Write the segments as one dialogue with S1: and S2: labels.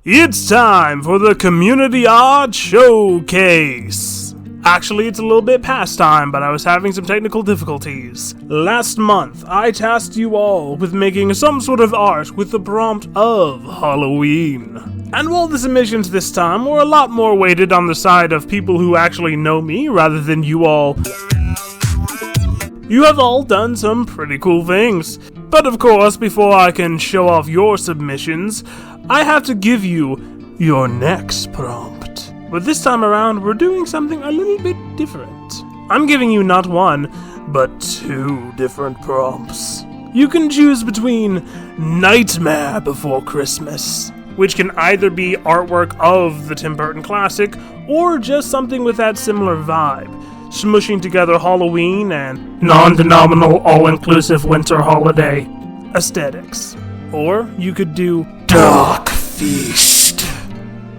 S1: It's time for the Community Art Showcase! Actually, it's a little bit past time, but I was having some technical difficulties. Last month, I tasked you all with making some sort of art with the prompt of Halloween. And while the submissions this time were a lot more weighted on the side of people who actually know me rather than you all, you have all done some pretty cool things. But of course, before I can show off your submissions, I have to give you your next prompt. But this time around, we're doing something a little bit different. I'm giving you not one, but two different prompts. You can choose between Nightmare Before Christmas, which can either be artwork of the Tim Burton classic, or just something with that similar vibe, smushing together Halloween and non-denominational all-inclusive winter holiday aesthetics. Or you could do Dark Feast,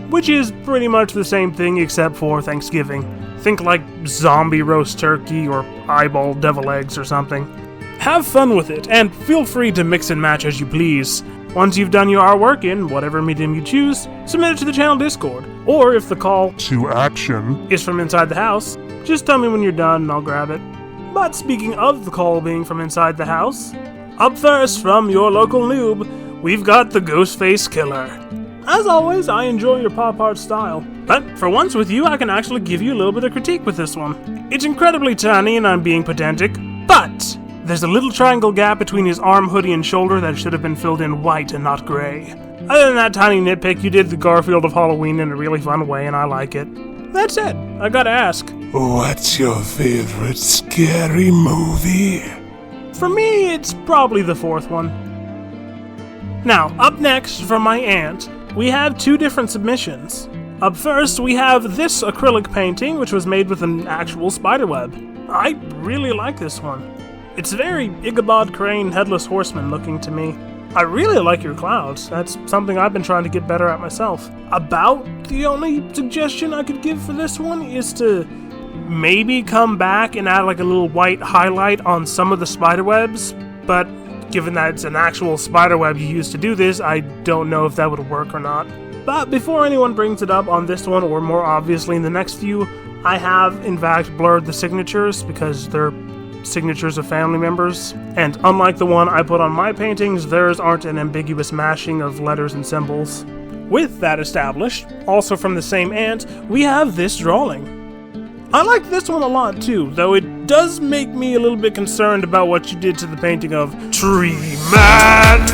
S1: which is pretty much the same thing except for Thanksgiving. Think like zombie roast turkey or eyeball devil eggs or something. Have fun with it, and feel free to mix and match as you please. Once you've done your artwork in whatever medium you choose, submit it to the channel Discord. Or if the call
S2: to action
S1: is from inside the house, just tell me when you're done and I'll grab it. But speaking of the call being from inside the house, up first from your local noob, we've got the Ghostface Killer. As always, I enjoy your pop art style, but for once with you, I can actually give you a little bit of critique with this one. It's incredibly tiny and I'm being pedantic, but there's a little triangle gap between his arm, hoodie, and shoulder that should have been filled in white and not gray. Other than that tiny nitpick, you did the Garfield of Halloween in a really fun way and I like it. That's it. I gotta ask,
S2: what's your favorite scary movie?
S1: For me, it's probably the fourth one. Now, up next from my aunt, we have two different submissions. Up first, we have this acrylic painting, which was made with an actual spiderweb. I really like this one. It's very Ichabod Crane Headless Horseman looking to me. I really like your clouds. That's something I've been trying to get better at myself. About the only suggestion I could give for this one is to maybe come back and add like a little white highlight on some of the spiderwebs, but given that it's an actual spiderweb you used to do this, I don't know if that would work or not. But before anyone brings it up on this one, or more obviously in the next few, I have in fact blurred the signatures because they're signatures of family members, and unlike the one I put on my paintings, theirs aren't an ambiguous mashing of letters and symbols. With that established, also from the same aunt, we have this drawing. I like this one a lot too, though it does make me a little bit concerned about what you did to the painting of Tree Man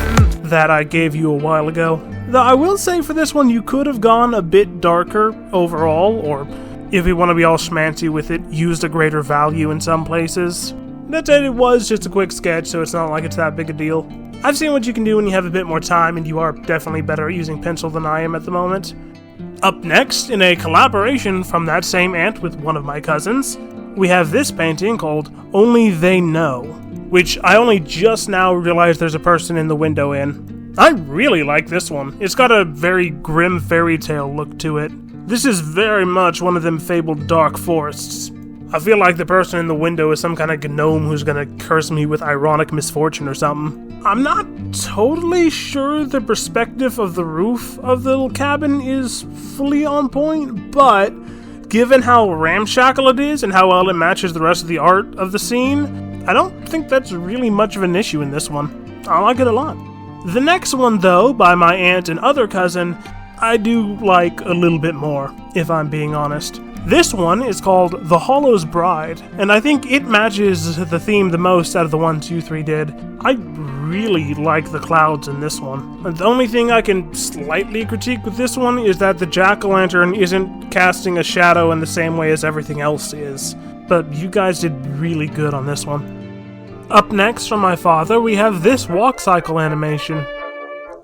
S1: that I gave you a while ago. Though I will say for this one you could have gone a bit darker overall, or if we want to be all schmancy with it, used a greater value in some places. That said, it was just a quick sketch, so it's not like it's that big a deal. I've seen what you can do when you have a bit more time, and you are definitely better at using pencil than I am at the moment. Up next, in a collaboration from that same aunt with one of my cousins, we have this painting called Only They Know, which I only just now realized there's a person in the window in. I really like this one. It's got a very grim fairy tale look to it. This is very much one of them fabled dark forests. I feel like the person in the window is some kind of gnome who's gonna curse me with ironic misfortune or something. I'm not totally sure the perspective of the roof of the little cabin is fully on point, but given how ramshackle it is and how well it matches the rest of the art of the scene, I don't think that's really much of an issue in this one. I like it a lot. The next one, though, by my aunt and other cousin, I do like a little bit more, if I'm being honest. This one is called The Hollow's Bride, and I think it matches the theme the most out of the ones you three did. I really like the clouds in this one. The only thing I can slightly critique with this one is that the jack-o'-lantern isn't casting a shadow in the same way as everything else is. But you guys did really good on this one. Up next from my father, we have this walk cycle animation.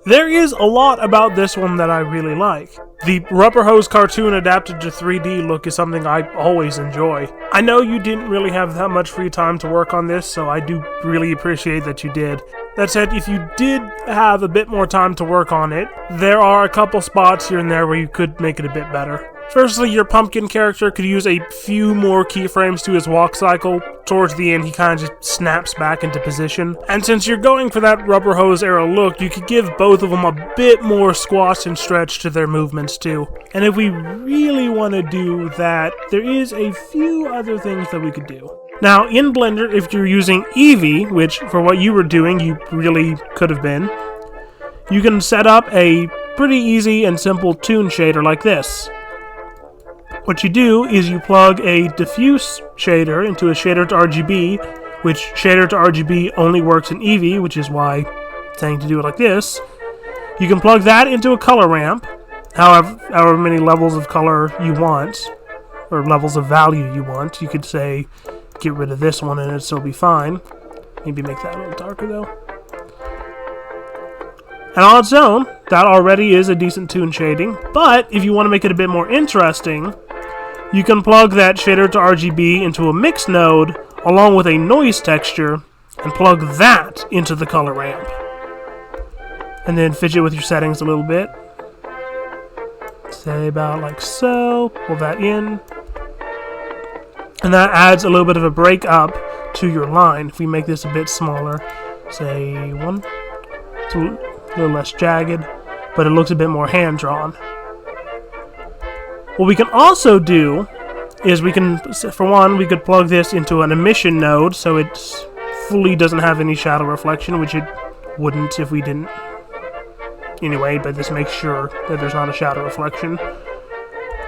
S1: There is a lot about this one that I really like. The Rubber Hose cartoon adapted to 3D look is something I always enjoy. I know you didn't really have that much free time to work on this, so I do really appreciate that you did. That said, if you did have a bit more time to work on it, there are a couple spots here and there where you could make it a bit better. Firstly, your pumpkin character could use a few more keyframes to his walk cycle. Towards the end, he kind of just snaps back into position. And since you're going for that rubber hose era look, you could give both of them a bit more squash and stretch to their movements too. And if we really want to do that, there is a few other things that we could do. Now, in Blender, if you're using Eevee, which for what you were doing, you really could have been, you can set up a pretty easy and simple toon shader like this. What you do is you plug a diffuse shader into a shader to RGB, which shader to RGB only works in Eevee, which is why I'm saying to do it like this. You can plug that into a color ramp, however many levels of color you want, or levels of value you want. You could say, get rid of this one and it'll still be fine. Maybe make that a little darker though. And on its own, that already is a decent toon shading, but if you want to make it a bit more interesting, you can plug that shader to RGB into a mix node along with a noise texture and plug that into the color ramp. And then fidget with your settings a little bit. Say about like so, pull that in. And that adds a little bit of a break up to your line. If we make this a bit smaller, say 1, it's a little less jagged, but it looks a bit more hand-drawn. What we can also do is we can, for one, we could plug this into an emission node so it fully doesn't have any shadow reflection, which it wouldn't if we didn't. Anyway, but this makes sure that there's not a shadow reflection.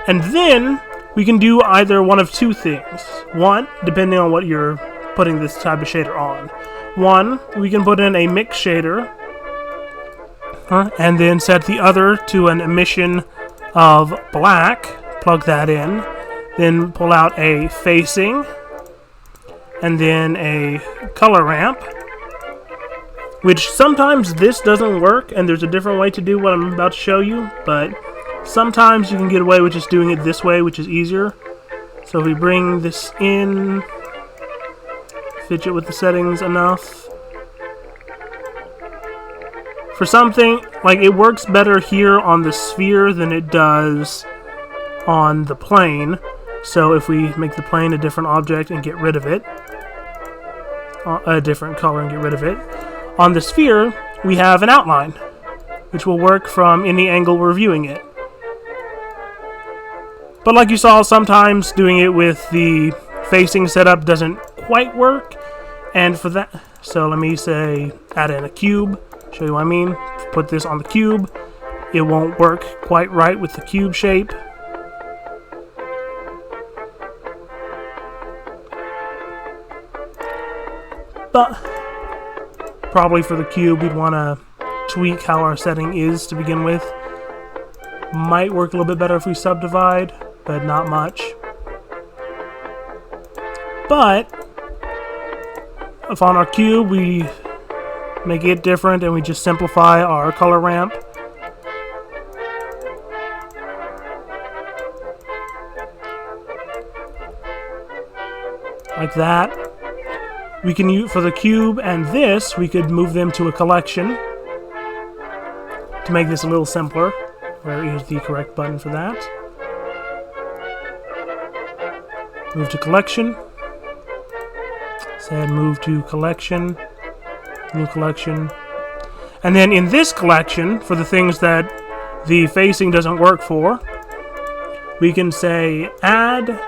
S1: And then we can do either one of two things. One, depending on what you're putting this type of shader on. One, we can put in a mix shader, and then set the other to an emission of black, plug that in, then pull out a facing, and then a color ramp, which sometimes this doesn't work, and there's a different way to do what I'm about to show you, but sometimes you can get away with just doing it this way, which is easier. So if we bring this in, fidget with the settings enough. For something, like, it works better here on the sphere than it does on the plane. So if we make the plane a different object and get rid of it, a different color and get rid of it, on the sphere we have an outline, which will work from any angle we're viewing it. But like you saw, sometimes doing it with the facing setup doesn't quite work, and for that, so let me say add in a cube, show you what I mean. Put this on the cube, it won't work quite right with the cube shape. But probably for the cube we'd want to tweak how our setting is to begin with. Might work a little bit better if we subdivide, but not much. But if on our cube we make it different and we just simplify our color ramp, like that. We can use, for the cube and this, we could move them to a collection to make this a little simpler. Where is the correct button for that? Move to collection. Said move to collection. New collection. And then in this collection, for the things that the facing doesn't work for, we can say add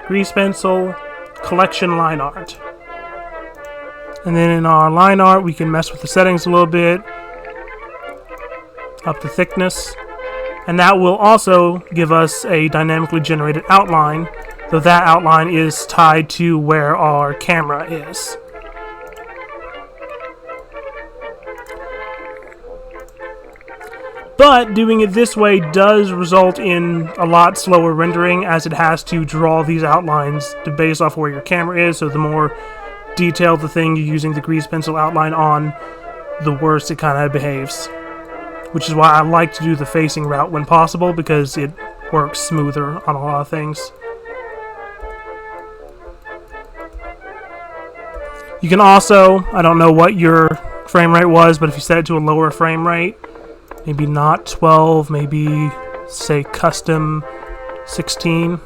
S1: grease pencil collection line art. And then in our line art we can mess with the settings a little bit, up the thickness, and that will also give us a dynamically generated outline, though that outline is tied to where our camera is. But doing it this way does result in a lot slower rendering, as it has to draw these outlines to base off where your camera is, so the more detailed the thing you're using the grease pencil outline on, the worse it kind of behaves. Which is why I like to do the facing route when possible, because it works smoother on a lot of things. You can also, I don't know what your frame rate was, but if you set it to a lower frame rate, maybe not 12, maybe say custom 16.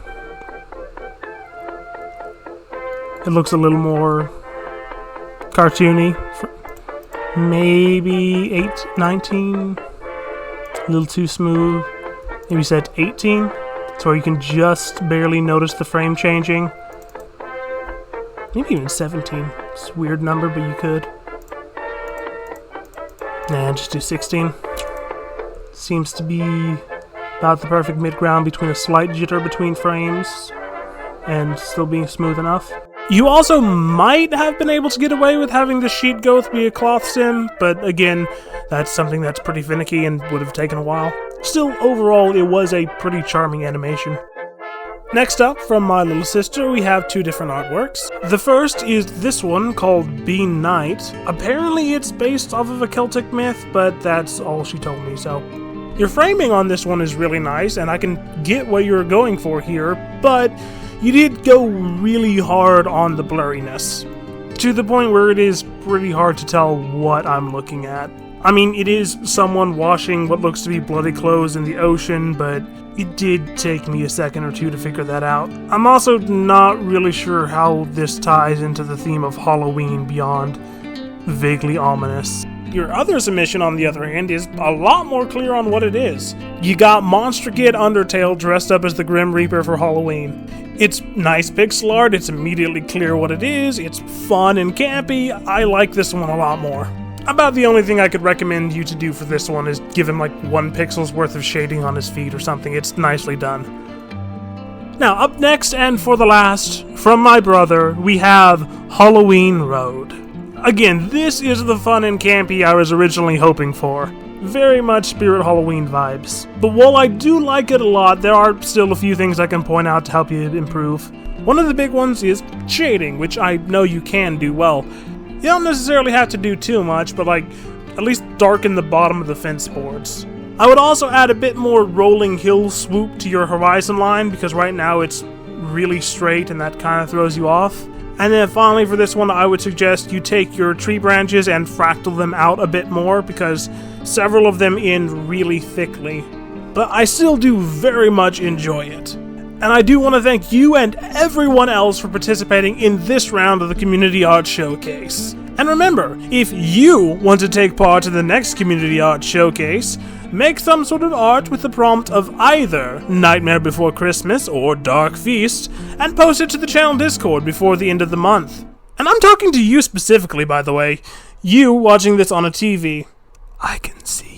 S1: It looks a little more cartoony. Maybe 19, a little too smooth. Maybe set 18, so you can just barely notice the frame changing. Maybe even 17. It's a weird number, but you could. Nah, just do 16. Seems to be about the perfect mid-ground between a slight jitter between frames and still being smooth enough. You also might have been able to get away with having the sheet growth be a cloth sim, but again, that's something that's pretty finicky and would have taken a while. Still, overall, it was a pretty charming animation. Next up, from my little sister, we have two different artworks. The first is this one called Bean Knight. Apparently it's based off of a Celtic myth, but that's all she told me, so. Your framing on this one is really nice, and I can get what you're going for here, but you did go really hard on the blurriness, to the point where it is pretty hard to tell what I'm looking at. I mean, it is someone washing what looks to be bloody clothes in the ocean, but it did take me a second or two to figure that out. I'm also not really sure how this ties into the theme of Halloween beyond vaguely ominous. Your other submission, on the other hand, is a lot more clear on what it is. You got Monster Kid Undertale dressed up as the Grim Reaper for Halloween. It's nice pixel art, it's immediately clear what it is, it's fun and campy. I like this one a lot more. About the only thing I could recommend you to do for this one is give him like 1 pixel's worth of shading on his feet or something. It's nicely done. Now, up next and for the last, from my brother, we have Halloween Road. Again, this is the fun and campy I was originally hoping for. Very much Spirit Halloween vibes. But while I do like it a lot, there are still a few things I can point out to help you improve. One of the big ones is shading, which I know you can do well. You don't necessarily have to do too much, but like, at least darken the bottom of the fence boards. I would also add a bit more rolling hill swoop to your horizon line, because right now it's really straight and that kind of throws you off. And then finally for this one, I would suggest you take your tree branches and fractal them out a bit more, because several of them end really thickly. But I still do very much enjoy it. And I do want to thank you and everyone else for participating in this round of the Community Art Showcase. And remember, if you want to take part in the next Community Art Showcase, make some sort of art with the prompt of either Nightmare Before Christmas or Dark Feast, and post it to the channel Discord before the end of the month. And I'm talking to you specifically, by the way. You watching this on a TV. I can see